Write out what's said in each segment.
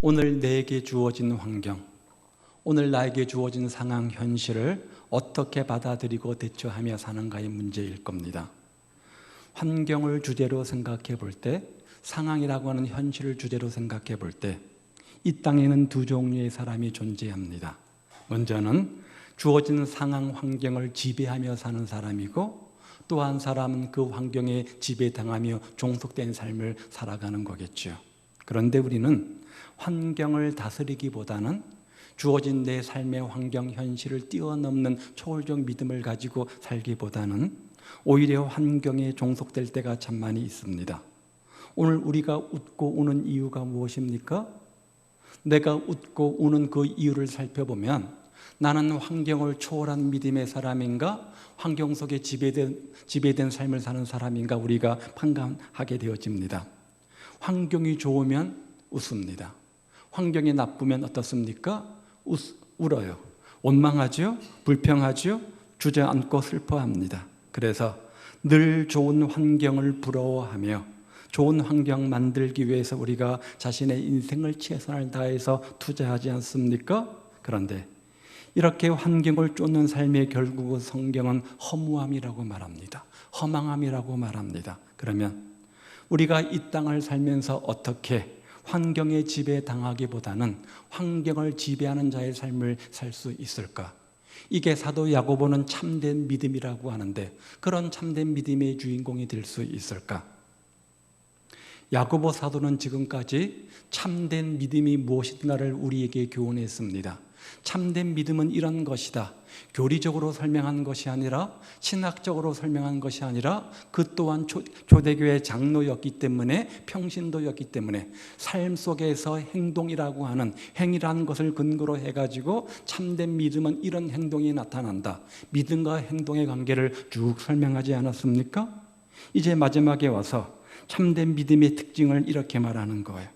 오늘 내게 주어진 환경, 오늘 나에게 주어진 상황, 현실을 어떻게 받아들이고 대처하며 사는가의 문제일 겁니다. 환경을 주제로 생각해 볼 때, 상황이라고 하는 현실을 주제로 생각해 볼 때, 이 땅에는 두 종류의 사람이 존재합니다. 먼저는 주어진 상황, 환경을 지배하며 사는 사람이고, 또 한 사람은 그 환경에 지배당하며 종속된 삶을 살아가는 거겠죠. 그런데 우리는 환경을 다스리기보다는 주어진 내 삶의 환경, 현실을 뛰어넘는 초월적 믿음을 가지고 살기보다는 오히려 환경에 종속될 때가 참 많이 있습니다. 오늘 우리가 웃고 우는 이유가 무엇입니까? 내가 웃고 우는 그 이유를 살펴보면 나는 환경을 초월한 믿음의 사람인가? 환경 속에 지배된 삶을 사는 사람인가? 우리가 판단하게 되어집니다. 환경이 좋으면 웃습니다. 환경이 나쁘면 어떻습니까? 울어요. 원망하죠? 불평하죠? 주저앉고 슬퍼합니다. 그래서 늘 좋은 환경을 부러워하며 좋은 환경 만들기 위해서 우리가 자신의 인생을 최선을 다해서 투자하지 않습니까? 그런데 이렇게 환경을 쫓는 삶의 결국은 성경은 허무함이라고 말합니다. 허망함이라고 말합니다. 그러면 우리가 이 땅을 살면서 어떻게 환경에 지배당하기보다는 환경을 지배하는 자의 삶을 살 수 있을까? 이게 사도 야고보는 참된 믿음이라고 하는데 그런 참된 믿음의 주인공이 될 수 있을까? 야고보 사도는 지금까지 참된 믿음이 무엇인가를 우리에게 교훈했습니다. 참된 믿음은 이런 것이다. 교리적으로 설명한 것이 아니라 신학적으로 설명한 것이 아니라 그 또한 초대교회 장로였기 때문에 평신도였기 때문에 삶 속에서 행동이라고 하는 행위라는 것을 근거로 해가지고 참된 믿음은 이런 행동이 나타난다. 믿음과 행동의 관계를 쭉 설명하지 않았습니까? 이제 마지막에 와서 참된 믿음의 특징을 이렇게 말하는 거예요.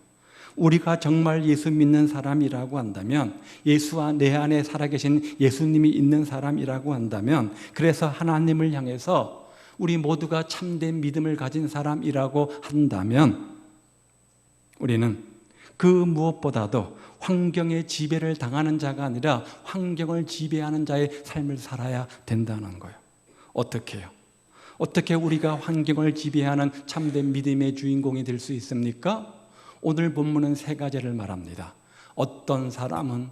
우리가 정말 예수 믿는 사람이라고 한다면, 예수와 내 안에 살아계신 예수님이 있는 사람이라고 한다면, 그래서 하나님을 향해서 우리 모두가 참된 믿음을 가진 사람이라고 한다면 우리는 그 무엇보다도 환경의 지배를 당하는 자가 아니라 환경을 지배하는 자의 삶을 살아야 된다는 거예요. 어떻게 해요? 어떻게 우리가 환경을 지배하는 참된 믿음의 주인공이 될 수 있습니까? 오늘 본문은 세 가지를 말합니다. 어떤 사람은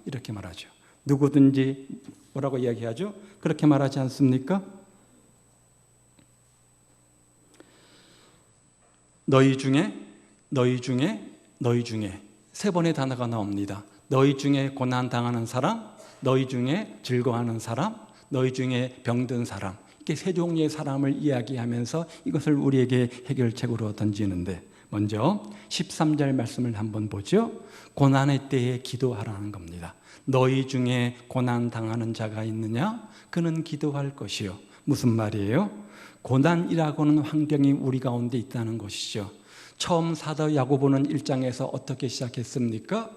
이렇게 말하죠. 누구든지 뭐라고 이야기하죠? 그렇게 말하지 않습니까? 너희 중에 세 번의 단어가 나옵니다. 너희 중에 고난당하는 사람, 너희 중에 즐거워하는 사람, 너희 중에 병든 사람. 이렇게 세 종류의 사람을 이야기하면서 이것을 우리에게 해결책으로 던지는데, 먼저 13절 말씀을 한번 보죠. 고난의 때에 기도하라는 겁니다. 너희 중에 고난당하는 자가 있느냐? 그는 기도할 것이요. 무슨 말이에요? 고난이라고는 환경이 우리 가운데 있다는 것이죠. 처음 사도 야고보는 1장에서 어떻게 시작했습니까?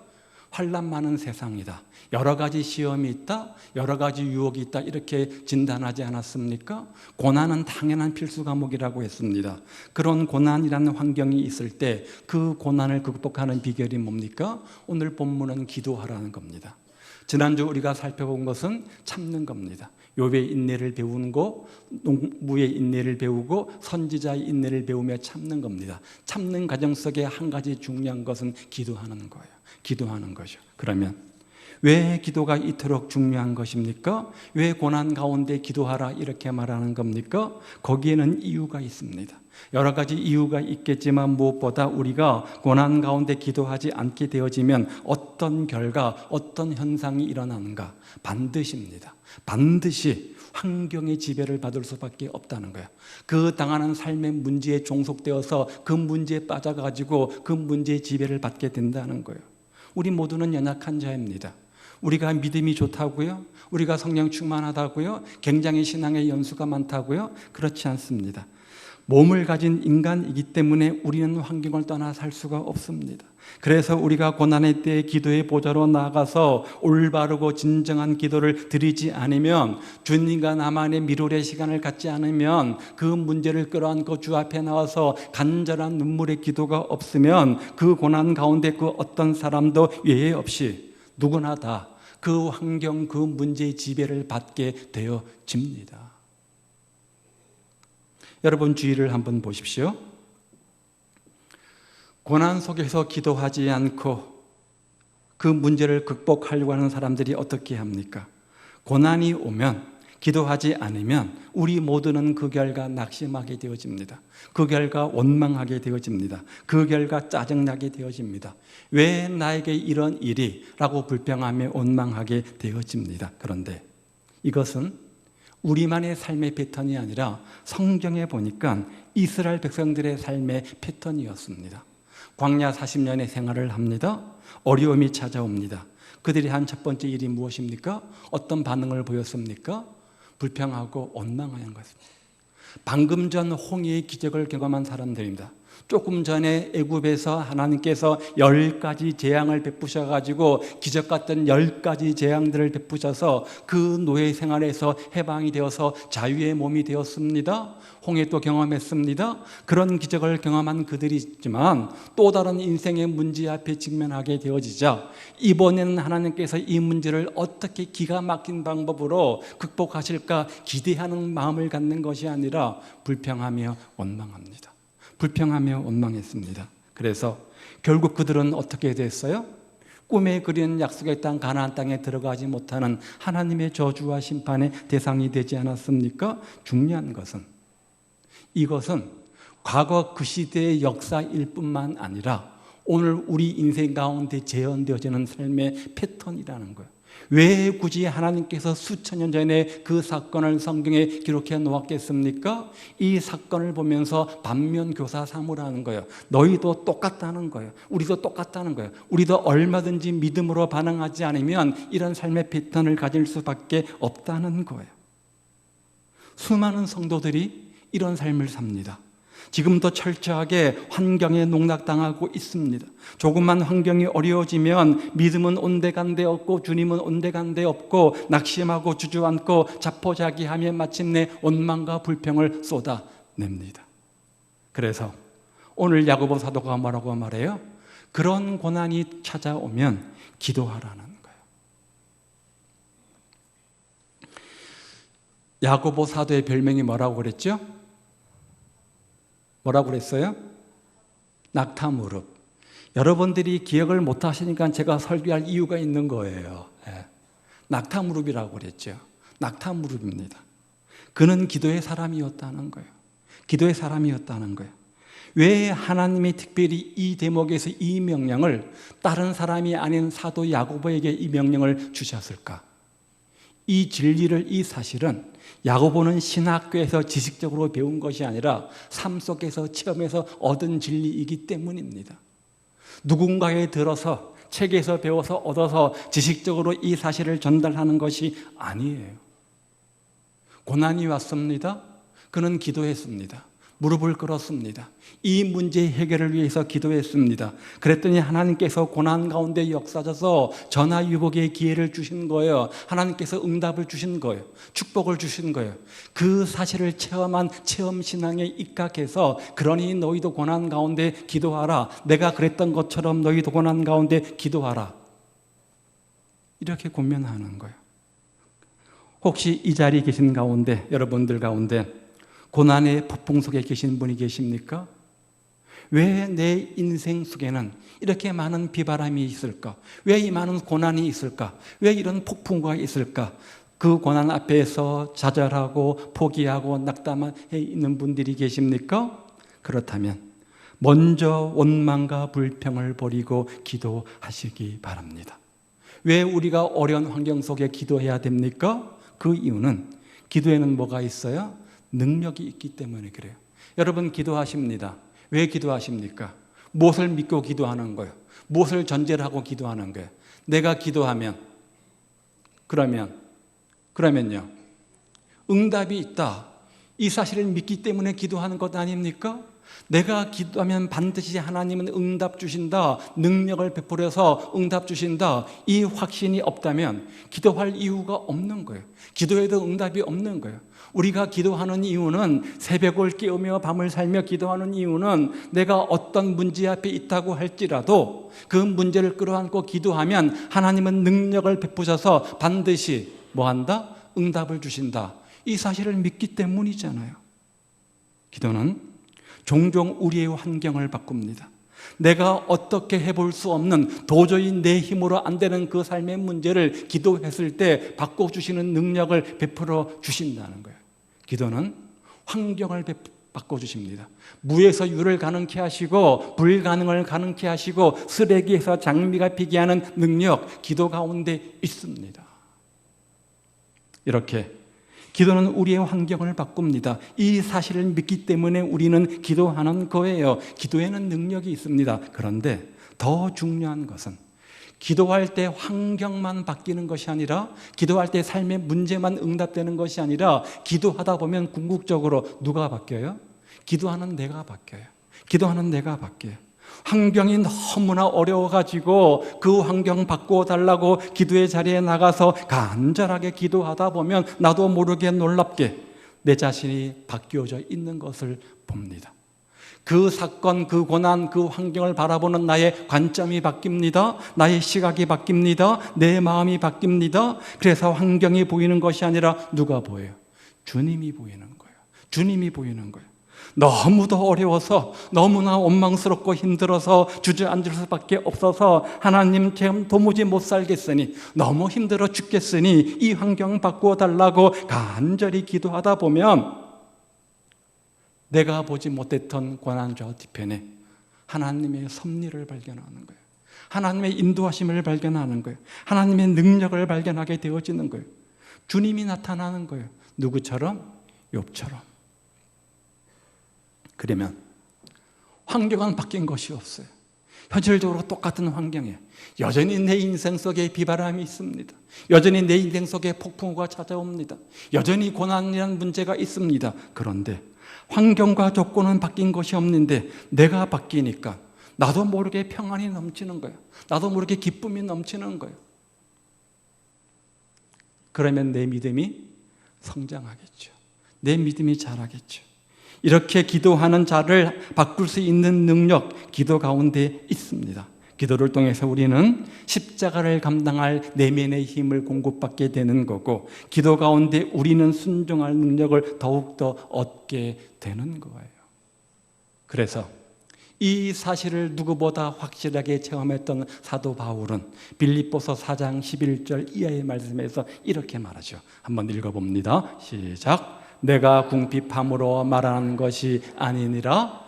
환난 많은 세상이다. 여러 가지 시험이 있다. 여러 가지 유혹이 있다. 이렇게 진단하지 않았습니까? 고난은 당연한 필수 과목이라고 했습니다. 그런 고난이라는 환경이 있을 때 그 고난을 극복하는 비결이 뭡니까? 오늘 본문은 기도하라는 겁니다. 지난주 우리가 살펴본 것은 참는 겁니다. 욥의 인내를 배우고 농부의 인내를 배우고 선지자의 인내를 배우며 참는 겁니다. 참는 과정 속에 한 가지 중요한 것은 기도하는 거예요. 기도하는 거죠. 그러면 왜 기도가 이토록 중요한 것입니까? 왜 고난 가운데 기도하라 이렇게 말하는 겁니까? 거기에는 이유가 있습니다. 여러 가지 이유가 있겠지만 무엇보다 우리가 고난 가운데 기도하지 않게 되어지면 어떤 결과, 어떤 현상이 일어나는가? 반드시입니다. 반드시 환경의 지배를 받을 수밖에 없다는 거예요. 그 당하는 삶의 문제에 종속되어서 그 문제에 빠져가지고 그 문제의 지배를 받게 된다는 거예요. 우리 모두는 연약한 자입니다. 우리가 믿음이 좋다고요? 우리가 성령 충만하다고요? 굉장히 신앙의 연수가 많다고요? 그렇지 않습니다. 몸을 가진 인간이기 때문에 우리는 환경을 떠나 살 수가 없습니다. 그래서 우리가 고난의 때에 기도의 보좌로 나아가서 올바르고 진정한 기도를 드리지 않으면, 주님과 나만의 미룰의 시간을 갖지 않으면, 그 문제를 끌어안고 주 앞에 나와서 간절한 눈물의 기도가 없으면 그 고난 가운데 그 어떤 사람도 예외 없이 누구나 다 그 환경, 그 문제의 지배를 받게 되어집니다. 여러분 주위를 한번 보십시오. 고난 속에서 기도하지 않고 그 문제를 극복하려고 하는 사람들이 어떻게 합니까? 고난이 오면, 기도하지 않으면 우리 모두는 그 결과 낙심하게 되어집니다. 그 결과 원망하게 되어집니다. 그 결과 짜증나게 되어집니다. 왜 나에게 이런 일이? 라고 불평하며 원망하게 되어집니다. 그런데 이것은 우리만의 삶의 패턴이 아니라 성경에 보니까 이스라엘 백성들의 삶의 패턴이었습니다. 광야 40년의 생활을 합니다. 어려움이 찾아옵니다. 그들이 한 첫 번째 일이 무엇입니까? 어떤 반응을 보였습니까? 불평하고 원망하는 것입니다. 방금 전 홍해의 기적을 경험한 사람들입니다. 조금 전에 애굽에서 하나님께서 10가지 재앙을 베푸셔가지고 기적 같은 10가지 재앙들을 베푸셔서 그 노예 생활에서 해방이 되어서 자유의 몸이 되었습니다. 홍해도 경험했습니다. 그런 기적을 경험한 그들이 있지만 또 다른 인생의 문제 앞에 직면하게 되어지자 이번에는 하나님께서 이 문제를 어떻게 기가 막힌 방법으로 극복하실까 기대하는 마음을 갖는 것이 아니라 불평하며 원망합니다. 불평하며 원망했습니다. 그래서 결국 그들은 어떻게 됐어요? 꿈에 그린 약속의 땅 가나안 땅에 들어가지 못하는 하나님의 저주와 심판의 대상이 되지 않았습니까? 중요한 것은, 이것은 과거 그 시대의 역사일 뿐만 아니라 오늘 우리 인생 가운데 재현되어지는 삶의 패턴이라는 거예요. 왜 굳이 하나님께서 수천 년 전에 그 사건을 성경에 기록해 놓았겠습니까? 이 사건을 보면서 반면교사 삼으라는 거예요. 너희도 똑같다는 거예요. 우리도 똑같다는 거예요. 우리도 얼마든지 믿음으로 반응하지 않으면 이런 삶의 패턴을 가질 수밖에 없다는 거예요. 수많은 성도들이 이런 삶을 삽니다. 지금도 철저하게 환경에 농락당하고 있습니다. 조금만 환경이 어려워지면 믿음은 온데간데 없고 주님은 온데간데 없고 낙심하고 주저앉고 자포자기하며 마침내 원망과 불평을 쏟아냅니다. 그래서 오늘 야고보 사도가 뭐라고 말해요? 그런 고난이 찾아오면 기도하라는 거예요. 야고보 사도의 별명이 뭐라고 그랬죠? 뭐라고 그랬어요? 낙타무릎. 여러분들이 기억을 못 하시니까 제가 설교할 이유가 있는 거예요. 낙타무릎이라고 그랬죠. 낙타무릎입니다. 그는 기도의 사람이었다는 거예요. 기도의 사람이었다는 거예요. 왜 하나님이 특별히 이 대목에서 이 명령을 다른 사람이 아닌 사도 야고보에게 이 명령을 주셨을까? 이 진리를, 이 사실은 야고보는 신학교에서 지식적으로 배운 것이 아니라 삶 속에서 체험해서 얻은 진리이기 때문입니다. 누군가에 들어서 책에서 배워서 얻어서 지식적으로 이 사실을 전달하는 것이 아니에요. 고난이 왔습니다. 그는 기도했습니다. 무릎을 꿇었습니다. 이 문제 해결을 위해서 기도했습니다. 그랬더니 하나님께서 고난 가운데 역사져서 전화위복의 기회를 주신 거예요. 하나님께서 응답을 주신 거예요. 축복을 주신 거예요. 그 사실을 체험한 체험신앙에 입각해서 그러니 너희도 고난 가운데 기도하라. 내가 그랬던 것처럼 너희도 고난 가운데 기도하라. 이렇게 권면하는 거예요. 혹시 이 자리에 계신 가운데, 여러분들 가운데 고난의 폭풍 속에 계신 분이 계십니까? 왜 내 인생 속에는 이렇게 많은 비바람이 있을까? 왜 이 많은 고난이 있을까? 왜 이런 폭풍과 있을까? 그 고난 앞에서 좌절하고 포기하고 낙담해 있는 분들이 계십니까? 그렇다면 먼저 원망과 불평을 버리고 기도하시기 바랍니다. 왜 우리가 어려운 환경 속에 기도해야 됩니까? 그 이유는 기도에는 뭐가 있어요? 능력이 있기 때문에 그래요. 여러분 기도하십니다. 왜 기도하십니까? 무엇을 믿고 기도하는 거예요? 무엇을 전제를 하고 기도하는 거예요? 내가 기도하면 그러면요 응답이 있다. 이 사실을 믿기 때문에 기도하는 것 아닙니까? 내가 기도하면 반드시 하나님은 응답 주신다, 능력을 베풀어서 응답 주신다, 이 확신이 없다면 기도할 이유가 없는 거예요. 기도해도 응답이 없는 거예요. 우리가 기도하는 이유는, 새벽을 깨우며 밤을 살며 기도하는 이유는, 내가 어떤 문제 앞에 있다고 할지라도 그 문제를 끌어안고 기도하면 하나님은 능력을 베푸셔서 반드시 뭐한다? 응답을 주신다. 이 사실을 믿기 때문이잖아요. 기도는 종종 우리의 환경을 바꿉니다. 내가 어떻게 해볼 수 없는, 도저히 내 힘으로 안 되는 그 삶의 문제를 기도했을 때 바꿔주시는 능력을 베풀어 주신다는 거예요. 기도는 환경을 바꿔주십니다. 무에서 유를 가능케 하시고 불가능을 가능케 하시고 쓰레기에서 장미가 피게 하는 능력, 기도 가운데 있습니다. 이렇게 기도는 우리의 환경을 바꿉니다. 이 사실을 믿기 때문에 우리는 기도하는 거예요. 기도에는 능력이 있습니다. 그런데 더 중요한 것은, 기도할 때 환경만 바뀌는 것이 아니라, 기도할 때 삶의 문제만 응답되는 것이 아니라, 기도하다 보면 궁극적으로 누가 바뀌어요? 기도하는 내가 바뀌어요. 기도하는 내가 바뀌어요. 환경이 너무나 어려워가지고 그 환경 바꿔달라고 기도의 자리에 나가서 간절하게 기도하다 보면 나도 모르게 놀랍게 내 자신이 바뀌어져 있는 것을 봅니다. 그 사건, 그 고난, 그 환경을 바라보는 나의 관점이 바뀝니다. 나의 시각이 바뀝니다. 내 마음이 바뀝니다. 그래서 환경이 보이는 것이 아니라 누가 보여요? 주님이 보이는 거예요. 주님이 보이는 거예요. 너무도 어려워서, 너무나 원망스럽고 힘들어서 주저앉을 수밖에 없어서, 하나님 제 도무지 못 살겠으니, 너무 힘들어 죽겠으니 이 환경 바꾸어 달라고 간절히 기도하다 보면 내가 보지 못했던 고난저 뒤편에 하나님의 섭리를 발견하는 거예요. 하나님의 인도하심을 발견하는 거예요. 하나님의 능력을 발견하게 되어지는 거예요. 주님이 나타나는 거예요. 누구처럼? 욥처럼. 그러면 환경은 바뀐 것이 없어요. 현실적으로 똑같은 환경이에요. 여전히 내 인생 속에 비바람이 있습니다. 여전히 내 인생 속에 폭풍우가 찾아옵니다. 여전히 고난이라는 문제가 있습니다. 그런데 환경과 조건은 바뀐 것이 없는데 내가 바뀌니까 나도 모르게 평안이 넘치는 거예요. 나도 모르게 기쁨이 넘치는 거예요. 그러면 내 믿음이 성장하겠죠. 내 믿음이 자라겠죠. 이렇게 기도하는 자를 바꿀 수 있는 능력, 기도 가운데 있습니다. 기도를 통해서 우리는 십자가를 감당할 내면의 힘을 공급받게 되는 거고, 기도 가운데 우리는 순종할 능력을 더욱더 얻게 되는 거예요. 그래서 이 사실을 누구보다 확실하게 체험했던 사도 바울은 빌립보서 4장 11절 이하의 말씀에서 이렇게 말하죠. 한번 읽어봅니다. 시작. 내가 궁핍함으로 말하는 것이 아니니라.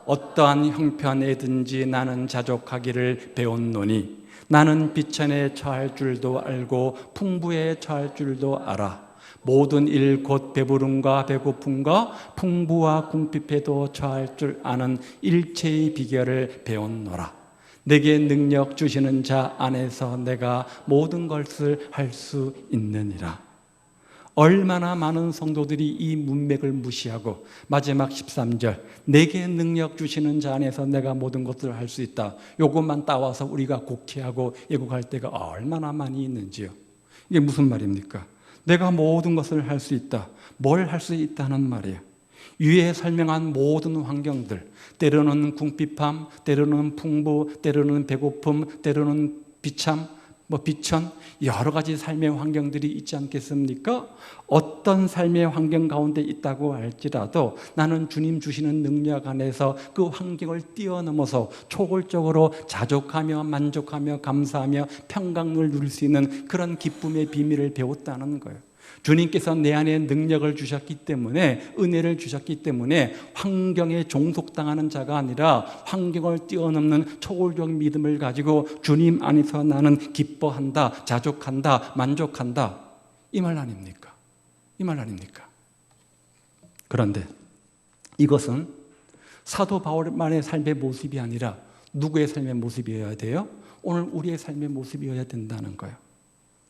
어떠한 형편에든지 나는 자족하기를 배웠노니 나는 비천에 처할 줄도 알고 풍부에 처할 줄도 알아. 모든 일 곧 배부름과 배고픔과 풍부와 궁핍에도 처할 줄 아는 일체의 비결을 배웠노라. 내게 능력 주시는 자 안에서 내가 모든 것을 할 수 있느니라. 얼마나 많은 성도들이 이 문맥을 무시하고 마지막 13절, 내게 능력 주시는 자 안에서 내가 모든 것을 할 수 있다, 이것만 따와서 우리가 곡해하고 예고할 때가 얼마나 많이 있는지요. 이게 무슨 말입니까? 내가 모든 것을 할 수 있다. 뭘 할 수 있다는 말이에요. 위에 설명한 모든 환경들, 때로는 궁핍함, 때로는 풍부, 때로는 배고픔, 때로는 비참, 비천, 여러 가지 삶의 환경들이 있지 않겠습니까? 어떤 삶의 환경 가운데 있다고 할지라도 나는 주님 주시는 능력 안에서 그 환경을 뛰어넘어서 초월적으로 자족하며 만족하며 감사하며 평강을 누릴 수 있는 그런 기쁨의 비밀을 배웠다는 거예요. 주님께서 내 안에 능력을 주셨기 때문에, 은혜를 주셨기 때문에 환경에 종속당하는 자가 아니라 환경을 뛰어넘는 초월적 믿음을 가지고 주님 안에서 나는 기뻐한다, 자족한다, 만족한다, 이 말 아닙니까? 이 말 아닙니까? 그런데 이것은 사도 바울만의 삶의 모습이 아니라 누구의 삶의 모습이어야 돼요? 오늘 우리의 삶의 모습이어야 된다는 거예요.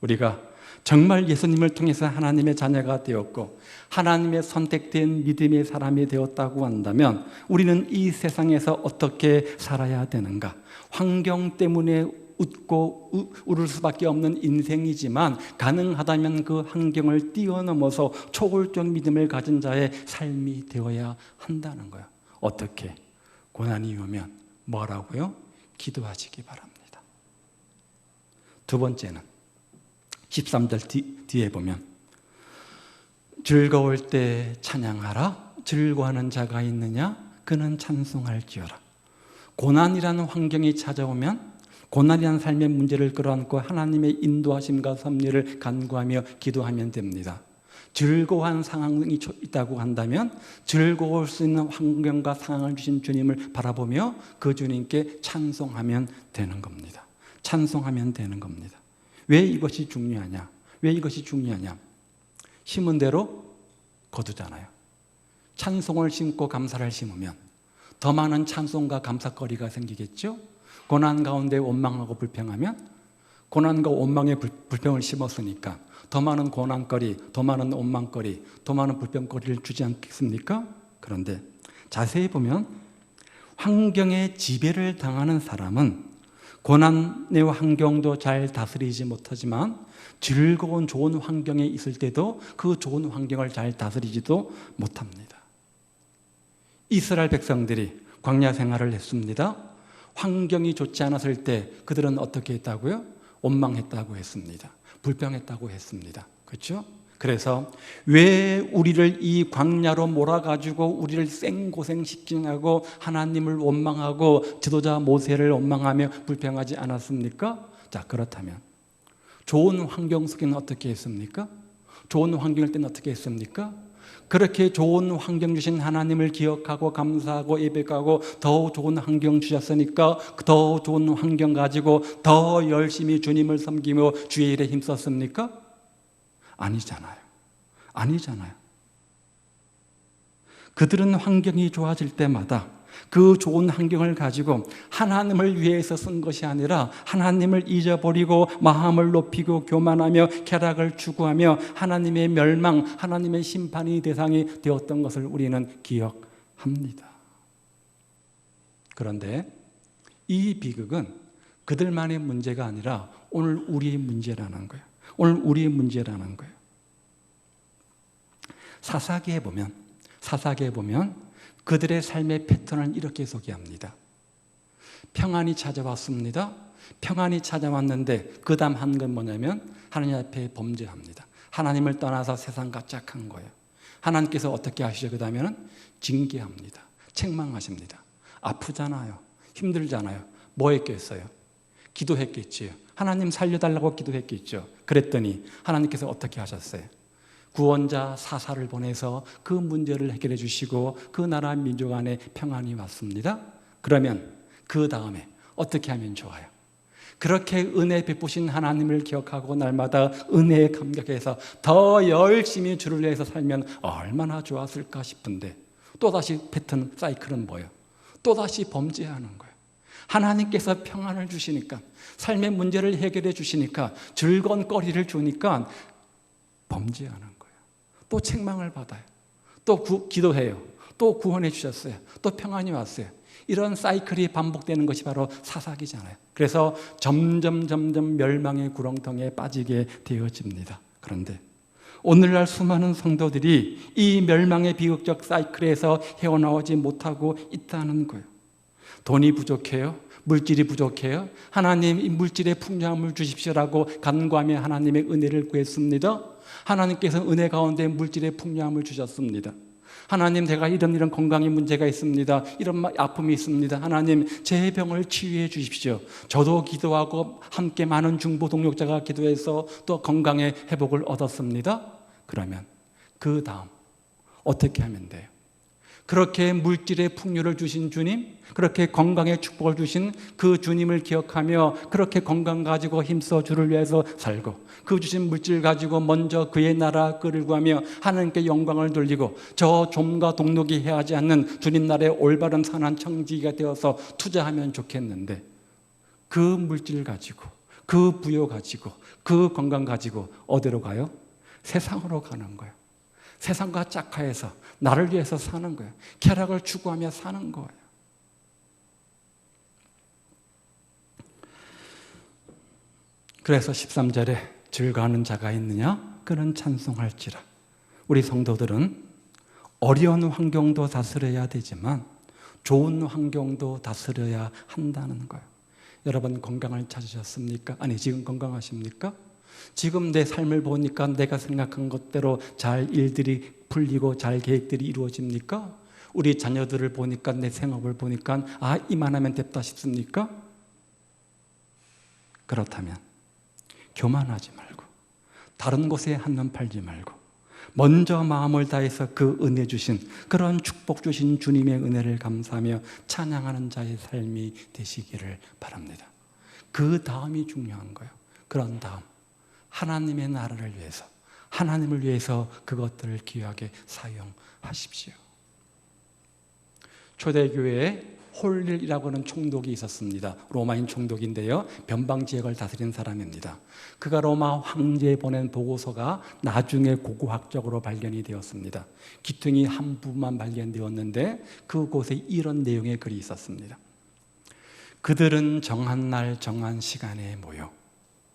우리가 정말 예수님을 통해서 하나님의 자녀가 되었고 하나님의 선택된 믿음의 사람이 되었다고 한다면 우리는 이 세상에서 어떻게 살아야 되는가? 환경 때문에 웃고 울을 수밖에 없는 인생이지만 가능하다면 그 환경을 뛰어넘어서 초월적 믿음을 가진 자의 삶이 되어야 한다는 거예요. 어떻게? 고난이 오면 뭐라고요? 기도하시기 바랍니다. 두 번째는 13절 뒤에 보면 즐거울 때 찬양하라. 즐거워하는 자가 있느냐? 그는 찬송할지어라. 고난이라는 환경이 찾아오면 고난이라는 삶의 문제를 끌어안고 하나님의 인도하심과 섭리를 간구하며 기도하면 됩니다. 즐거워한 상황이 있다고 한다면 즐거울 수 있는 환경과 상황을 주신 주님을 바라보며 그 주님께 찬송하면 되는 겁니다. 찬송하면 되는 겁니다. 왜 이것이 중요하냐? 왜 이것이 중요하냐? 심은 대로 거두잖아요. 찬송을 심고 감사를 심으면 더 많은 찬송과 감사거리가 생기겠죠? 고난 가운데 원망하고 불평하면 고난과 원망의 불평을 심었으니까 더 많은 고난거리, 더 많은 원망거리, 더 많은 불평거리를 주지 않겠습니까? 그런데 자세히 보면 환경의 지배를 당하는 사람은 고난의 환경도 잘 다스리지 못하지만 즐거운 좋은 환경에 있을 때도 그 좋은 환경을 잘 다스리지도 못합니다. 이스라엘 백성들이 광야 생활을 했습니다. 환경이 좋지 않았을 때 그들은 어떻게 했다고요? 원망했다고 했습니다. 불평했다고 했습니다. 그렇죠? 그래서 왜 우리를 이 광야로 몰아가지고 우리를 생고생시키냐고 하나님을 원망하고 지도자 모세를 원망하며 불평하지 않았습니까? 자, 그렇다면 좋은 환경 속에는 어떻게 했습니까? 좋은 환경일 때는 어떻게 했습니까? 그렇게 좋은 환경 주신 하나님을 기억하고 감사하고 예배하고 더 좋은 환경 주셨으니까 더 좋은 환경 가지고 더 열심히 주님을 섬기며 주의 일에 힘썼습니까? 아니잖아요. 아니잖아요. 그들은 환경이 좋아질 때마다 그 좋은 환경을 가지고 하나님을 위해서 쓴 것이 아니라 하나님을 잊어버리고 마음을 높이고 교만하며 쾌락을 추구하며 하나님의 멸망, 하나님의 심판의 대상이 되었던 것을 우리는 기억합니다. 그런데 이 비극은 그들만의 문제가 아니라 오늘 우리의 문제라는 거예요. 오늘 우리의 문제라는 거예요. 사사기에 보면 그들의 삶의 패턴을 이렇게 소개합니다. 평안이 찾아왔습니다. 평안이 찾아왔는데 그 다음 한 건 뭐냐면 하나님 앞에 범죄합니다. 하나님을 떠나서 세상과 짝한 거예요. 하나님께서 어떻게 하시죠? 그 다음에는 징계합니다. 책망하십니다. 아프잖아요. 힘들잖아요. 뭐 했겠어요? 기도했겠지요. 하나님 살려달라고 기도했겠죠. 그랬더니 하나님께서 어떻게 하셨어요? 구원자 사사를 보내서 그 문제를 해결해 주시고 그 나라 민족 안에 평안이 왔습니다. 그러면 그 다음에 어떻게 하면 좋아요? 그렇게 은혜 베푸신 하나님을 기억하고 날마다 은혜에 감격해서 더 열심히 주를 위해서 살면 얼마나 좋았을까 싶은데 또다시 패턴 사이클은 뭐예요? 또다시 범죄하는 거예요. 하나님께서 평안을 주시니까 삶의 문제를 해결해 주시니까 즐거운 거리를 주니까 범죄하는 거예요. 또 책망을 받아요. 또 기도해요. 또 구원해 주셨어요. 또 평안이 왔어요. 이런 사이클이 반복되는 것이 바로 사사기잖아요. 그래서 점점 멸망의 구렁텅이에 빠지게 되어집니다. 그런데 오늘날 수많은 성도들이 이 멸망의 비극적 사이클에서 헤어나오지 못하고 있다는 거예요. 돈이 부족해요? 물질이 부족해요? 하나님 이 물질의 풍요함을 주십시오라고 간구하며 하나님의 은혜를 구했습니다. 하나님께서 은혜 가운데 물질의 풍요함을 주셨습니다. 하나님 제가 이런 건강의 문제가 있습니다. 이런 아픔이 있습니다. 하나님 제 병을 치유해 주십시오. 저도 기도하고 함께 많은 중보 동역자가 기도해서 또 건강의 회복을 얻었습니다. 그러면 그 다음 어떻게 하면 돼요? 그렇게 물질의 풍요를 주신 주님, 그렇게 건강의 축복을 주신 그 주님을 기억하며 그렇게 건강 가지고 힘써 주를 위해서 살고 그 주신 물질 가지고 먼저 그의 나라 끓을 구하며 하나님께 영광을 돌리고 저 좀과 동록이 해하지 않는 주님 나라의 올바른 선한 청지기가 되어서 투자하면 좋겠는데 그 물질 가지고 그 부여 가지고, 그 건강 가지고 어디로 가요? 세상으로 가는 거예요. 세상과 짝하해서 나를 위해서 사는 거예요. 쾌락을 추구하며 사는 거예요. 그래서 13절에 즐거워하는 자가 있느냐? 그는 찬송할지라. 우리 성도들은 어려운 환경도 다스려야 되지만 좋은 환경도 다스려야 한다는 거예요. 여러분 건강을 찾으셨습니까? 아니 지금 건강하십니까? 지금 내 삶을 보니까 내가 생각한 것대로 잘 일들이 풀리고 잘 계획들이 이루어집니까? 우리 자녀들을 보니까 내 생업을 보니까 이만하면 됐다 싶습니까? 그렇다면 교만하지 말고 다른 곳에 한눈 팔지 말고 먼저 마음을 다해서 그 은혜 주신 그런 축복 주신 주님의 은혜를 감사하며 찬양하는 자의 삶이 되시기를 바랍니다. 그 다음이 중요한 거예요. 그런 다음 하나님의 나라를 위해서 하나님을 위해서 그것들을 귀하게 사용하십시오. 초대교회에 홀릴이라고 하는 총독이 있었습니다. 로마인 총독인데요, 변방 지역을 다스린 사람입니다. 그가 로마 황제에 보낸 보고서가 나중에 고고학적으로 발견이 되었습니다. 귀퉁이 한 부분만 발견되었는데 그곳에 이런 내용의 글이 있었습니다. 그들은 정한 날 정한 시간에 모여,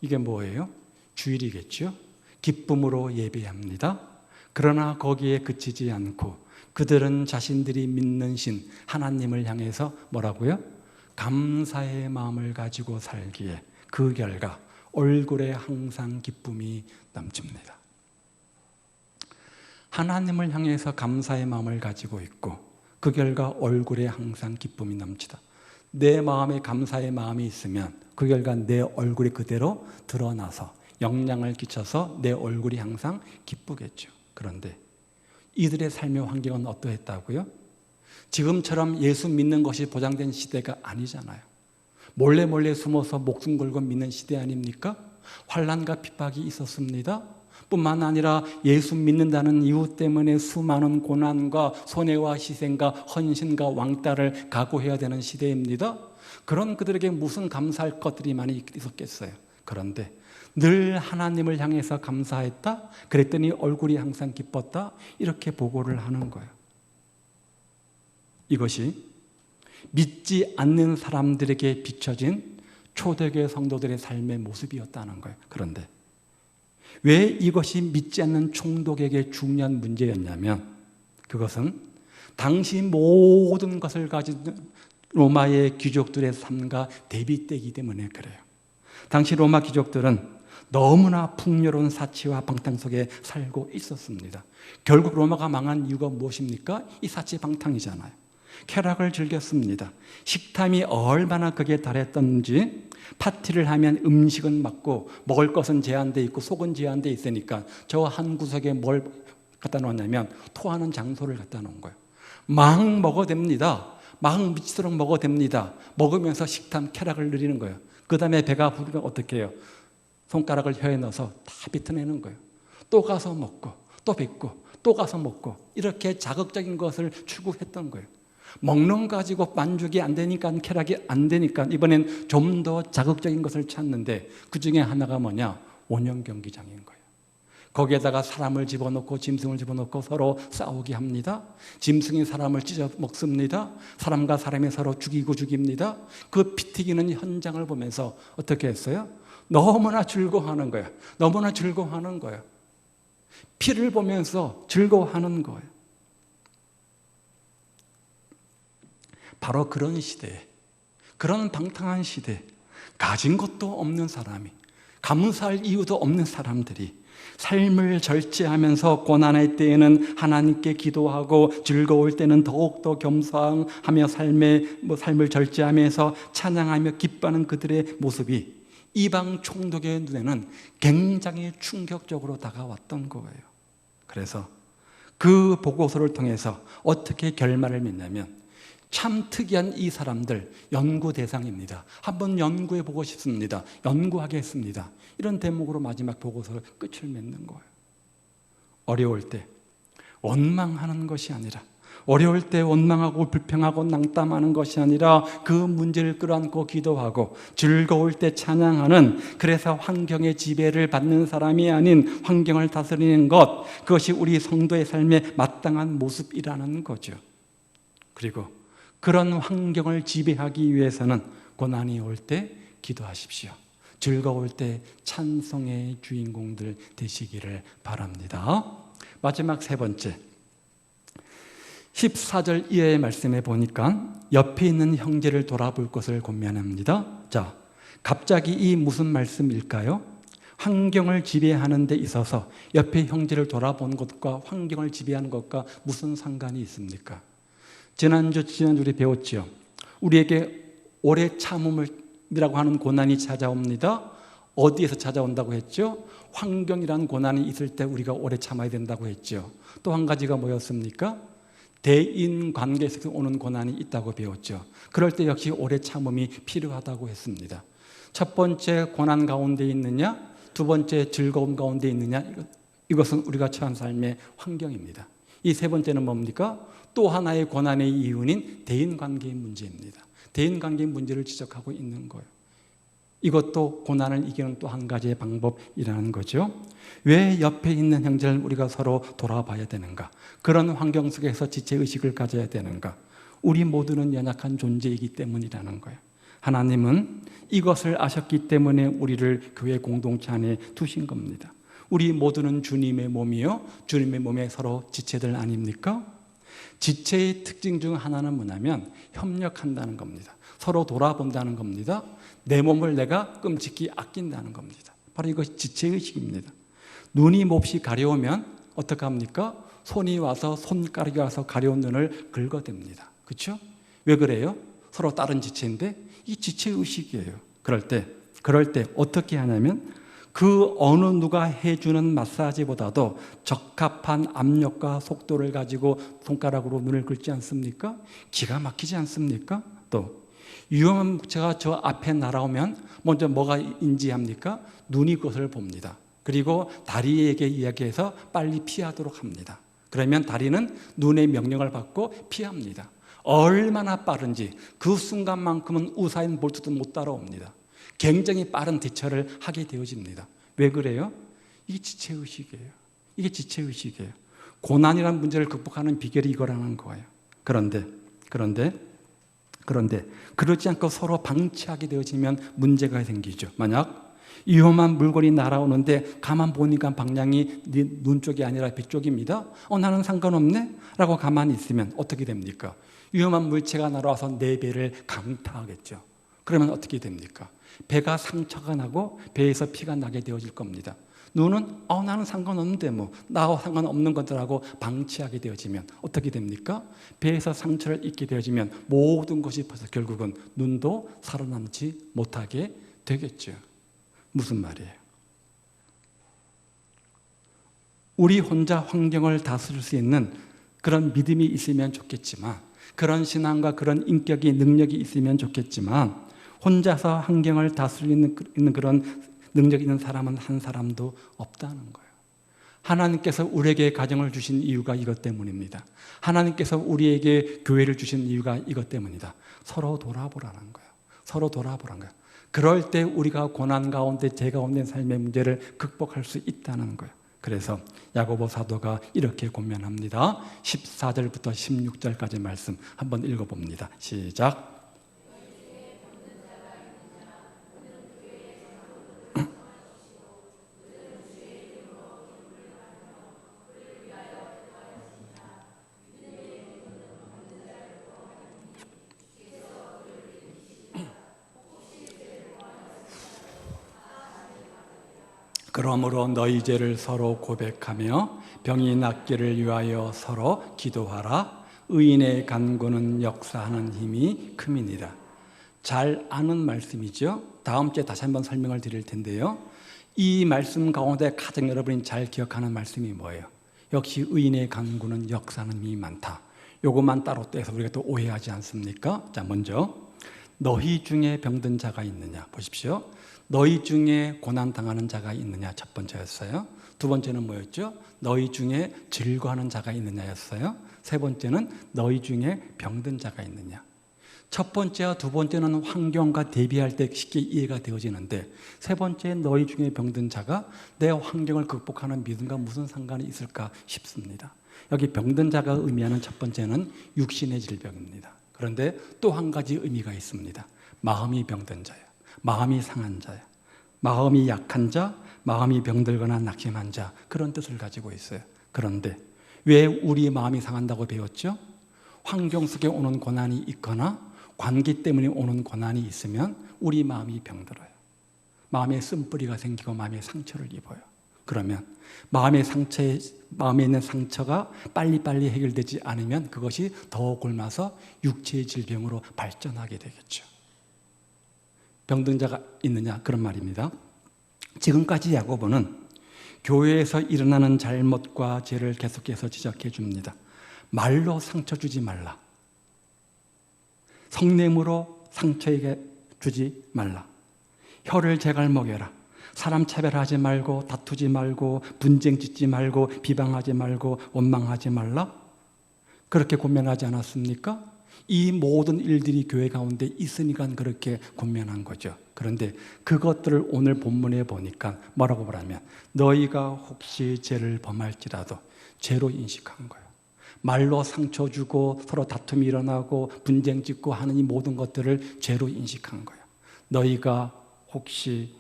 이게 뭐예요? 주일이겠죠? 기쁨으로 예배합니다. 그러나 거기에 그치지 않고 그들은 자신들이 믿는 신 하나님을 향해서 뭐라고요? 감사의 마음을 가지고 살기에 그 결과 얼굴에 항상 기쁨이 넘칩니다. 하나님을 향해서 감사의 마음을 가지고 있고 그 결과 얼굴에 항상 기쁨이 넘치다. 내 마음에 감사의 마음이 있으면 그 결과 내 얼굴이 그대로 드러나서 영향을 끼쳐서 내 얼굴이 항상 기쁘겠죠. 그런데 이들의 삶의 환경은 어떠했다고요? 지금처럼 예수 믿는 것이 보장된 시대가 아니잖아요. 몰래 숨어서 목숨 걸고 믿는 시대 아닙니까? 환난과 핍박이 있었습니다. 뿐만 아니라 예수 믿는다는 이유 때문에 수많은 고난과 손해와 희생과 헌신과 왕따를 각오해야 되는 시대입니다. 그런 그들에게 무슨 감사할 것들이 많이 있었겠어요. 그런데 늘 하나님을 향해서 감사했다? 그랬더니 얼굴이 항상 기뻤다? 이렇게 보고를 하는 거예요. 이것이 믿지 않는 사람들에게 비춰진 초대교회 성도들의 삶의 모습이었다는 거예요. 그런데 왜 이것이 믿지 않는 총독에게 중요한 문제였냐면 그것은 당시 모든 것을 가진 로마의 귀족들의 삶과 대비되기 때문에 그래요. 당시 로마 귀족들은 너무나 풍요로운 사치와 방탕 속에 살고 있었습니다. 결국 로마가 망한 이유가 무엇입니까? 이 사치 방탕이잖아요. 쾌락을 즐겼습니다. 식탐이 얼마나 극에 달했던지 파티를 하면 음식은 맞고 먹을 것은 제한되어 있고 속은 제한되어 있으니까 저 한 구석에 뭘 갖다 놓았냐면 토하는 장소를 갖다 놓은 거예요. 막 먹어댑니다. 막 미치도록 먹어댑니다. 먹으면서 식탐 쾌락을 누리는 거예요. 그 다음에 배가 부르면 어떻게 해요? 손가락을 혀에 넣어서 다 뱉어내는 거예요. 또 가서 먹고 또 뱉고 또 가서 먹고 이렇게 자극적인 것을 추구했던 거예요. 먹는 거 가지고 만족이 안 되니까 쾌락이 안 되니까 이번엔 좀 더 자극적인 것을 찾는데 그 중에 하나가 뭐냐? 원형 경기장인 거예요. 거기에다가 사람을 집어넣고 짐승을 집어넣고 서로 싸우게 합니다. 짐승이 사람을 찢어 먹습니다. 사람과 사람이 서로 죽입니다. 그 피 튀기는 현장을 보면서 어떻게 했어요? 너무나 즐거워하는 거예요. 너무나 즐거워하는 거예요. 피를 보면서 즐거워하는 거예요. 바로 그런 시대에, 그런 방탕한 시대에 가진 것도 없는 사람이, 감사할 이유도 없는 사람들이 삶을 절제하면서 고난할 때에는 하나님께 기도하고 즐거울 때는 더욱더 겸손하며 삶을 절제하면서 찬양하며 기뻐하는 그들의 모습이 이방 총독의 눈에는 굉장히 충격적으로 다가왔던 거예요. 그래서 그 보고서를 통해서 어떻게 결말을 맺냐면 참 특이한 이 사람들 연구 대상입니다. 한번 연구해 보고 싶습니다. 연구하겠습니다. 이런 대목으로 마지막 보고서 끝을 맺는 거예요. 어려울 때 원망하는 것이 아니라 어려울 때 원망하고 불평하고 낭담하는 것이 아니라 그 문제를 끌어안고 기도하고, 즐거울 때 찬양하는, 그래서 환경의 지배를 받는 사람이 아닌 환경을 다스리는 것, 그것이 우리 성도의 삶의 마땅한 모습이라는 거죠. 그리고 그런 환경을 지배하기 위해서는 고난이 올 때 기도하십시오. 즐거울 때 찬송의 주인공들 되시기를 바랍니다. 마지막 세 번째, 14절 이하의 말씀에 보니까 옆에 있는 형제를 돌아볼 것을 권면합니다. 자, 갑자기 이 무슨 말씀일까요? 환경을 지배하는 데 있어서 옆에 형제를 돌아보는 것과 환경을 지배하는 것과 무슨 상관이 있습니까? 지난주 우리 배웠죠. 우리에게 오래 참음이라고 하는 고난이 찾아옵니다. 어디에서 찾아온다고 했죠? 환경이라는 고난이 있을 때 우리가 오래 참아야 된다고 했죠. 또 한 가지가 뭐였습니까? 대인 관계에서 오는 고난이 있다고 배웠죠. 그럴 때 역시 오래 참음이 필요하다고 했습니다. 첫 번째, 고난 가운데 있느냐? 두 번째, 즐거움 가운데 있느냐? 이것은 우리가 처한 삶의 환경입니다. 이 세 번째는 뭡니까? 또 하나의 고난의 이유는 대인관계의 문제입니다. 대인관계의 문제를 지적하고 있는 거예요. 이것도 고난을 이기는 또 한 가지의 방법이라는 거죠. 왜 옆에 있는 형제를 우리가 서로 돌아봐야 되는가? 그런 환경 속에서 지체의식을 가져야 되는가? 우리 모두는 연약한 존재이기 때문이라는 거예요. 하나님은 이것을 아셨기 때문에 우리를 교회 공동체 안에 두신 겁니다. 우리 모두는 주님의 몸이요, 주님의 몸에 서로 지체들 아닙니까? 지체의 특징 중 하나는 뭐냐면 협력한다는 겁니다. 서로 돌아본다는 겁니다. 내 몸을 내가 끔찍히 아낀다는 겁니다. 바로 이것이 지체의식입니다. 눈이 몹시 가려우면 어떻게 합니까? 손이 와서, 손가락이 와서 가려운 눈을 긁어댑니다. 그렇죠? 왜 그래요? 서로 다른 지체인데 이 지체의식이에요. 그럴 때 어떻게 하냐면 그 어느 누가 해주는 마사지보다도 적합한 압력과 속도를 가지고 손가락으로 눈을 긁지 않습니까? 기가 막히지 않습니까? 또 위험한 물체가 저 앞에 날아오면 먼저 뭐가 인지합니까? 눈이 그것을 봅니다. 그리고 다리에게 이야기해서 빨리 피하도록 합니다. 그러면 다리는 눈의 명령을 받고 피합니다. 얼마나 빠른지 그 순간만큼은 우사인 볼트도 못 따라옵니다. 굉장히 빠른 대처를 하게 되어집니다. 왜 그래요? 이게 지체의식이에요. 이게 지체의식이에요. 고난이라는 문제를 극복하는 비결이 이거라는 거예요. 그런데 그러지 않고 서로 방치하게 되어지면 문제가 생기죠. 만약 위험한 물건이 날아오는데 가만 보니까 방향이 네 눈 쪽이 아니라 배 쪽입니다. 나는 상관없네? 라고 가만히 있으면 어떻게 됩니까? 위험한 물체가 날아와서 내 배를 강타하겠죠. 그러면 어떻게 됩니까? 배가 상처가 나고 배에서 피가 나게 되어질 겁니다. 눈은 나는 상관없는데 나와 상관없는 것들하고 방치하게 되어지면 어떻게 됩니까? 배에서 상처를 입게 되어지면 모든 것이 벌써 결국은 눈도 살아남지 못하게 되겠죠. 무슨 말이에요? 우리 혼자 환경을 다스릴 수 있는 그런 믿음이 있으면 좋겠지만, 그런 신앙과 그런 인격이 능력이 있으면 좋겠지만, 혼자서 환경을 다스리는 그런 능력이 있는 사람은 한 사람도 없다는 거예요. 하나님께서 우리에게 가정을 주신 이유가 이것 때문입니다. 하나님께서 우리에게 교회를 주신 이유가 이것 때문이다. 서로 돌아보라는 거예요. 서로 돌아보라는 거예요. 그럴 때 우리가 고난 가운데 죄 가운데 삶의 문제를 극복할 수 있다는 거예요. 그래서 야고보 사도가 이렇게 권면합니다. 14절부터 16절까지 말씀 한번 읽어봅니다. 시작. 그러므로 너희 죄를 서로 고백하며 병이 낫기를 위하여 서로 기도하라. 의인의 간구는 역사하는 힘이 큼이니라. 잘 아는 말씀이죠. 다음 주에 다시 한번 설명을 드릴 텐데요. 이 말씀 가운데 가장 여러분이 잘 기억하는 말씀이 뭐예요? 역시 의인의 간구는 역사하는 힘이 많다. 요것만 따로 떼서 우리가 또 오해하지 않습니까? 자, 먼저 너희 중에 병든 자가 있느냐? 보십시오. 너희 중에 고난당하는 자가 있느냐? 첫 번째였어요. 두 번째는 뭐였죠? 너희 중에 즐거워하는 자가 있느냐였어요. 세 번째는 너희 중에 병든 자가 있느냐? 첫 번째와 두 번째는 환경과 대비할 때 쉽게 이해가 되어지는데, 세 번째 너희 중에 병든 자가 내 환경을 극복하는 믿음과 무슨 상관이 있을까 싶습니다. 여기 병든 자가 의미하는 첫 번째는 육신의 질병입니다. 그런데 또 한 가지 의미가 있습니다. 마음이 병든 자예요. 마음이 상한 자예요. 마음이 약한 자, 마음이 병들거나 낙심한 자, 그런 뜻을 가지고 있어요. 그런데 왜 우리 마음이 상한다고 배웠죠? 환경 속에 오는 고난이 있거나 관계 때문에 오는 고난이 있으면 우리 마음이 병들어요. 마음에 쓴뿌리가 생기고 마음에 상처를 입어요. 그러면 마음에 있는 상처가 빨리빨리 해결되지 않으면 그것이 더 곪아서 육체의 질병으로 발전하게 되겠죠. 병든 자가 있느냐? 그런 말입니다. 지금까지 야고보는 교회에서 일어나는 잘못과 죄를 계속해서 지적해 줍니다. 말로 상처 주지 말라. 성냄으로 상처에게 주지 말라. 혀를 제갈 먹여라. 사람 차별하지 말고 다투지 말고 분쟁 짓지 말고 비방하지 말고 원망하지 말라. 그렇게 권면하지 않았습니까? 이 모든 일들이 교회 가운데 있으니까 그렇게 권면한 거죠. 그런데 그것들을 오늘 본문에 보니까 뭐라고 말하면 너희가 혹시 죄를 범할지라도 죄로 인식한 거예요. 말로 상처 주고 서로 다툼이 일어나고 분쟁 짓고 하는 이 모든 것들을 죄로 인식한 거예요. 너희가 혹시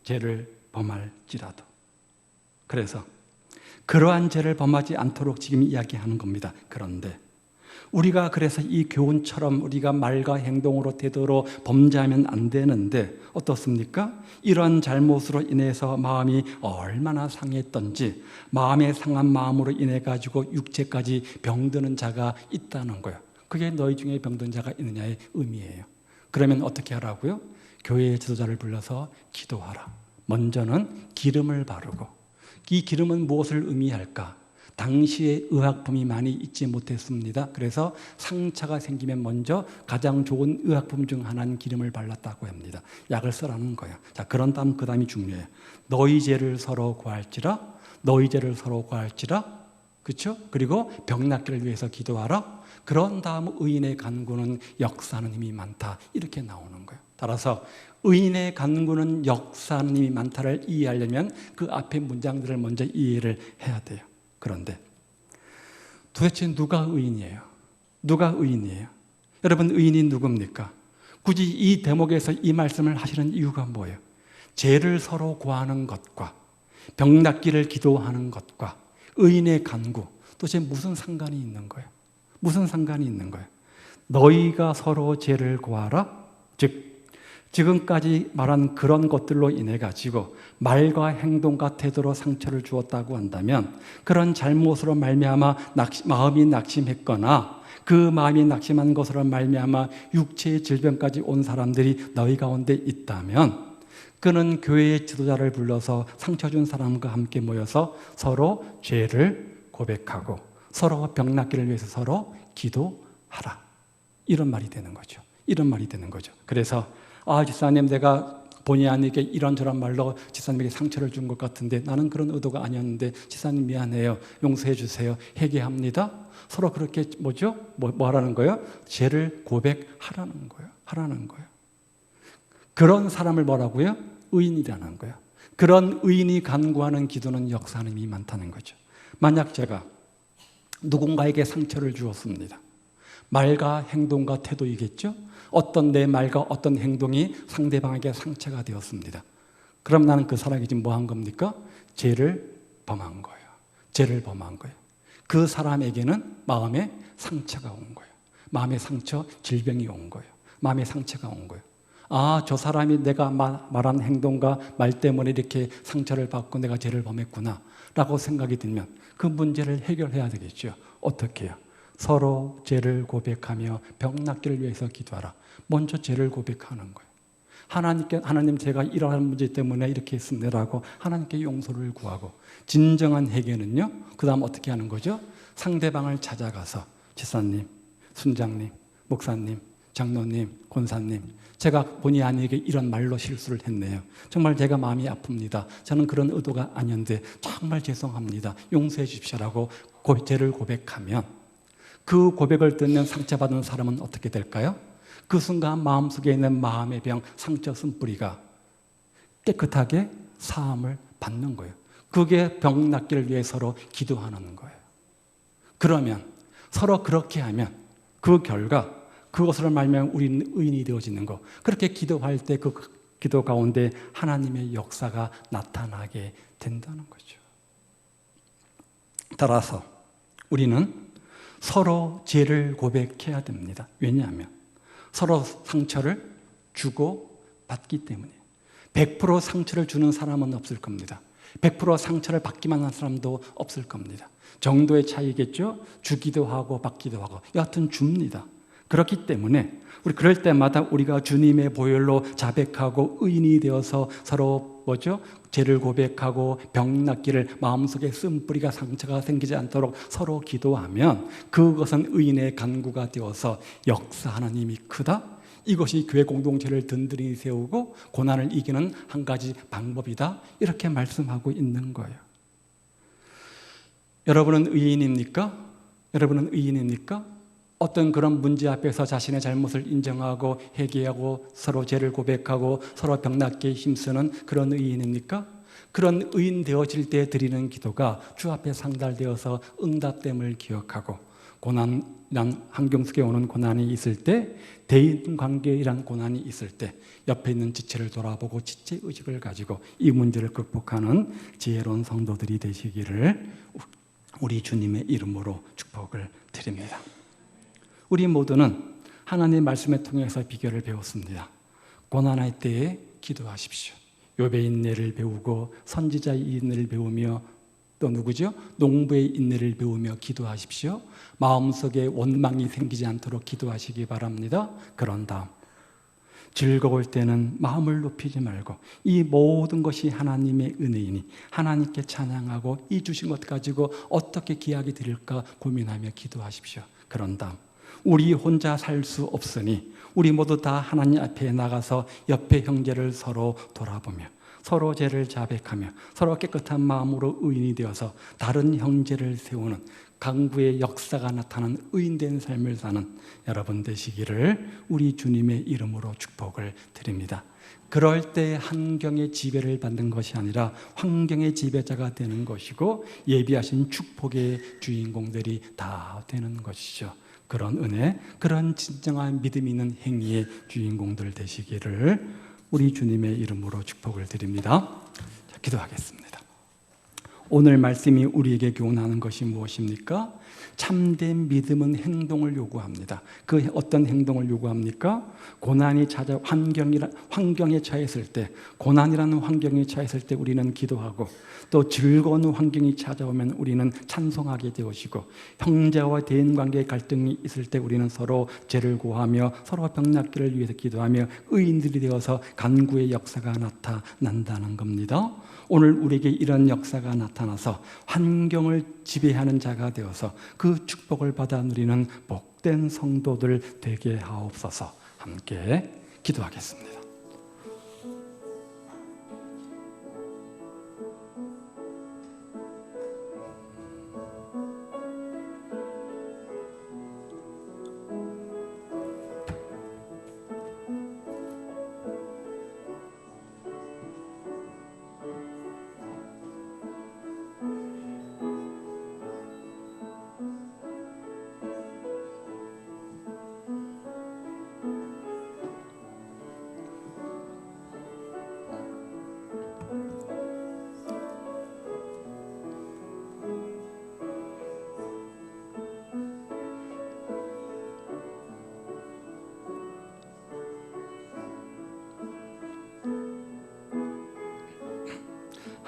죄를 범할지라도. 그래서 그러한 죄를 범하지 않도록 지금 이야기하는 겁니다. 그런데 우리가 그래서 이 교훈처럼 우리가 말과 행동으로 태도로 범죄하면 안 되는데 어떻습니까? 이런 잘못으로 인해서 마음이 얼마나 상했던지 마음의 상한 마음으로 인해 가지고 육체까지 병드는 자가 있다는 거예요. 그게 너희 중에 병든 자가 있느냐의 의미예요. 그러면 어떻게 하라고요? 교회의 지도자를 불러서 기도하라. 먼저는 기름을 바르고, 이 기름은 무엇을 의미할까? 당시에 의약품이 많이 있지 못했습니다. 그래서 상처가 생기면 먼저 가장 좋은 의약품 중 하나는 기름을 발랐다고 합니다. 약을 쓰라는 거예요. 자, 그런 다음 그 다음이 중요해요. 너희 죄를 서로 구할지라, 너희 죄를 서로 구할지라, 그렇죠? 그리고 병 낫기를 위해서 기도하라. 그런 다음 의인의 간구는 역사하는 힘이 많다. 이렇게 나오는 거예요. 따라서 의인의 간구는 역사하는 힘이 많다를 이해하려면 그 앞에 문장들을 먼저 이해를 해야 돼요. 그런데 도대체 누가 의인이에요? 누가 의인이에요? 여러분, 의인이 누굽니까? 굳이 이 대목에서 이 말씀을 하시는 이유가 뭐예요? 죄를 서로 구하는 것과 병 낫기를 기도하는 것과 의인의 간구, 도대체 무슨 상관이 있는 거예요? 무슨 상관이 있는 거예요? 너희가 서로 죄를 구하라? 즉 지금까지 말한 그런 것들로 인해 가지고 말과 행동과 태도로 상처를 주었다고 한다면 그런 잘못으로 말미암아 마음이 낙심했거나 그 마음이 낙심한 것으로 말미암아 육체의 질병까지 온 사람들이 너희 가운데 있다면 그는 교회의 지도자를 불러서 상처 준 사람과 함께 모여서 서로 죄를 고백하고 서로 병 낫기를 위해서 서로 기도하라. 이런 말이 되는 거죠. 이런 말이 되는 거죠. 그래서 집사님, 내가 본의 아니게 이런저런 말로 집사님에게 상처를 준 것 같은데 나는 그런 의도가 아니었는데 집사님 미안해요. 용서해 주세요. 회개합니다. 서로 그렇게 뭐 하라는 거예요? 죄를 고백하라는 거예요. 하라는 거예요. 그런 사람을 뭐라고요? 의인이라는 거예요. 그런 의인이 간구하는 기도는 역사하는 힘이 많다는 거죠. 만약 제가 누군가에게 상처를 주었습니다. 말과 행동과 태도이겠죠? 어떤 내 말과 어떤 행동이 상대방에게 상처가 되었습니다. 그럼 나는 그 사람에게 지금 뭐 한 겁니까? 죄를 범한 거예요. 죄를 범한 거예요. 그 사람에게는 마음에 상처가 온 거예요. 마음의 상처, 질병이 온 거예요. 마음의 상처가 온 거예요. 저 사람이 내가 말한 행동과 말 때문에 이렇게 상처를 받고 내가 죄를 범했구나 라고 생각이 들면 그 문제를 해결해야 되겠죠. 어떻게 해요? 서로 죄를 고백하며 병 낫기를 위해서 기도하라. 먼저 죄를 고백하는 거예요. 하나님 제가 이러한 문제 때문에 이렇게 했습니다라고 하나님께 용서를 구하고 진정한 회개는요. 그 다음 어떻게 하는 거죠? 상대방을 찾아가서 집사님, 순장님, 목사님, 장로님, 권사님, 제가 본의 아니게 이런 말로 실수를 했네요. 정말 제가 마음이 아픕니다. 저는 그런 의도가 아니었는데 정말 죄송합니다. 용서해 주십시오라고 죄를 고백하면 그 고백을 듣는 상처받은 사람은 어떻게 될까요? 그 순간 마음속에 있는 마음의 병, 상처 쓴뿌리가 깨끗하게 사함을 받는 거예요. 그게 병 낫기를 위해 서로 기도하는 거예요. 그러면 서로 그렇게 하면 그 결과 그것으로 말미암아 우리는 의인이 되어지는 거. 그렇게 기도할 때 그 기도 가운데 하나님의 역사가 나타나게 된다는 거죠. 따라서 우리는 서로 죄를 고백해야 됩니다. 왜냐하면 서로 상처를 주고 받기 때문에 100% 상처를 주는 사람은 없을 겁니다. 100% 상처를 받기만 한 사람도 없을 겁니다. 정도의 차이겠죠? 주기도 하고 받기도 하고 여하튼 줍니다. 그렇기 때문에 우리 그럴 때마다 우리가 주님의 보혈로 자백하고 의인이 되어서 서로 죄를 고백하고 병 낫기를 마음속에 쓴뿌리가 상처가 생기지 않도록 서로 기도하면 그것은 의인의 간구가 되어서 역사 하나님이 크다. 이것이 교회 공동체를 든든히 세우고 고난을 이기는 한 가지 방법이다. 이렇게 말씀하고 있는 거예요. 여러분은 의인입니까? 여러분은 의인입니까? 어떤 그런 문제 앞에서 자신의 잘못을 인정하고 회개하고 서로 죄를 고백하고 서로 병낫게 힘쓰는 그런 의인입니까? 그런 의인 되어질 때 드리는 기도가 주 앞에 상달되어서 응답됨을 기억하고 고난이란 환경 속에 오는 고난이 있을 때, 대인관계이란 고난이 있을 때 옆에 있는 지체를 돌아보고 지체의식을 가지고 이 문제를 극복하는 지혜로운 성도들이 되시기를 우리 주님의 이름으로 축복을 드립니다. 우리 모두는 하나님의 말씀을 통해서 비결을 배웠습니다. 고난할 때에 기도하십시오. 욥의 인내를 배우고 선지자의 인내를 배우며 또 누구죠? 농부의 인내를 배우며 기도하십시오. 마음속에 원망이 생기지 않도록 기도하시기 바랍니다. 그런 다음 즐거울 때는 마음을 높이지 말고 이 모든 것이 하나님의 은혜이니 하나님께 찬양하고 이 주신 것 가지고 어떻게 귀하게 드릴까 고민하며 기도하십시오. 그런 다음 우리 혼자 살 수 없으니 우리 모두 다 하나님 앞에 나가서 옆에 형제를 서로 돌아보며 서로 죄를 자백하며 서로 깨끗한 마음으로 의인이 되어서 다른 형제를 세우는 강구의 역사가 나타나는 의인된 삶을 사는 여러분 되시기를 우리 주님의 이름으로 축복을 드립니다. 그럴 때 환경의 지배를 받는 것이 아니라 환경의 지배자가 되는 것이고 예비하신 축복의 주인공들이 다 되는 것이죠. 그런 은혜, 그런 진정한 믿음 있는 행위의 주인공들 되시기를 우리 주님의 이름으로 축복을 드립니다. 자, 기도하겠습니다. 오늘 말씀이 우리에게 교훈하는 것이 무엇입니까? 참된 믿음은 행동을 요구합니다. 그 어떤 행동을 요구합니까? 고난이 찾아 환경에 처했을 때, 고난이라는 환경에 처했을 때 우리는 기도하고 또 즐거운 환경이 찾아오면 우리는 찬송하게 되어지고 형제와 대인관계의 갈등이 있을 때 우리는 서로 죄를 고하며 서로 병낫기를 위해서 기도하며 의인들이 되어서 간구의 역사가 나타난다는 겁니다. 오늘 우리에게 이런 역사가 나타나서 환경을 지배하는 자가 되어서 그 축복을 받아 누리는 복된 성도들 되게 하옵소서. 함께 기도하겠습니다.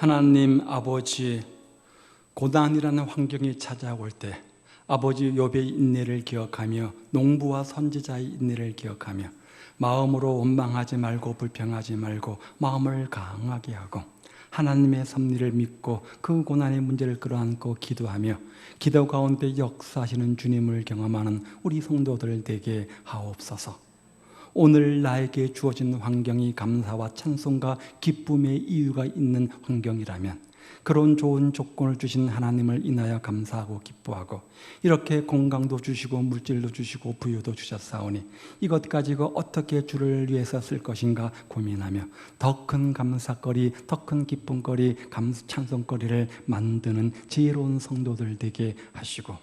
하나님 아버지, 고난이라는 환경이 찾아올 때 아버지 욥의 인내를 기억하며 농부와 선지자의 인내를 기억하며 마음으로 원망하지 말고 불평하지 말고 마음을 강하게 하고 하나님의 섭리를 믿고 그 고난의 문제를 끌어안고 기도하며 기도 가운데 역사하시는 주님을 경험하는 우리 성도들 되게 하옵소서. 오늘 나에게 주어진 환경이 감사와 찬송과 기쁨의 이유가 있는 환경이라면 그런 좋은 조건을 주신 하나님을 인하여 감사하고 기뻐하고 이렇게 건강도 주시고 물질도 주시고 부유도 주셨사오니 이것 가지고 어떻게 주를 위해서 쓸 것인가 고민하며 더 큰 감사거리, 더 큰 기쁨거리, 찬송거리를 만드는 지혜로운 성도들 되게 하시고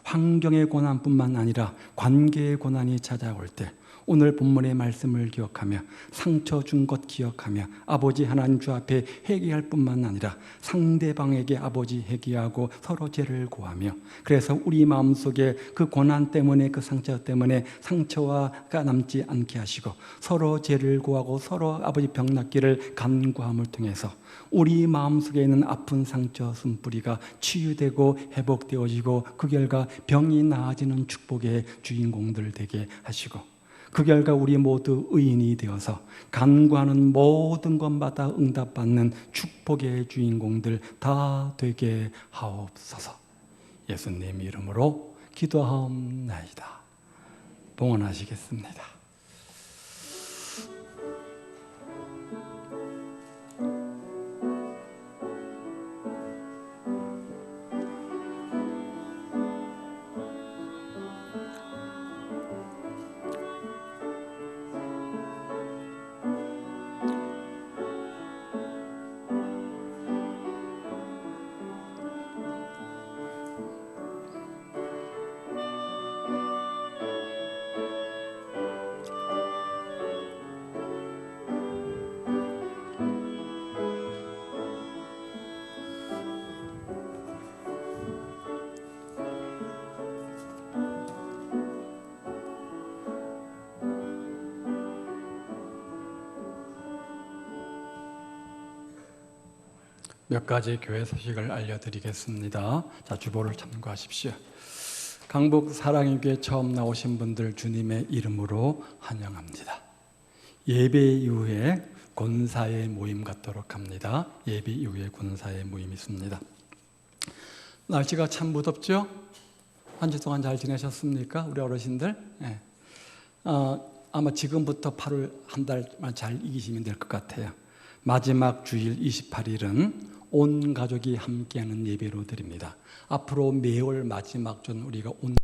환경의 고난뿐만 아니라 관계의 고난이 찾아올 때 오늘 본문의 말씀을 기억하며 상처 준 것 기억하며 아버지 하나님 주 앞에 회개할 뿐만 아니라 상대방에게 아버지 회개하고 서로 죄를 구하며 그래서 우리 마음속에 그 고난 때문에 그 상처 때문에 상처가 남지 않게 하시고 서로 죄를 구하고 서로 아버지 병 낫기를 간구함을 통해서 우리 마음속에 있는 아픈 상처 숨뿌리가 치유되고 회복되어지고 그 결과 병이 나아지는 축복의 주인공들 되게 하시고 그 결과 우리 모두 의인이 되어서 간구하는 모든 것마다 응답받는 축복의 주인공들 다 되게 하옵소서. 예수님 이름으로 기도하옵나이다. 봉헌하시겠습니다. 몇 가지 교회 소식을 알려드리겠습니다. 자, 주보를 참고하십시오. 강북 사랑의 교회 처음 나오신 분들 주님의 이름으로 환영합니다. 예배 이후에 권사의 모임 갖도록 합니다. 예배 이후에 권사의 모임이 있습니다. 날씨가 참 무덥죠? 한 주 동안 잘 지내셨습니까? 우리 어르신들? 네. 아마 지금부터 8월 한 달만 잘 이기시면 될 것 같아요. 마지막 주일 28일은 온 가족이 함께하는 예배로 드립니다. 앞으로 매월 마지막 전 우리가 온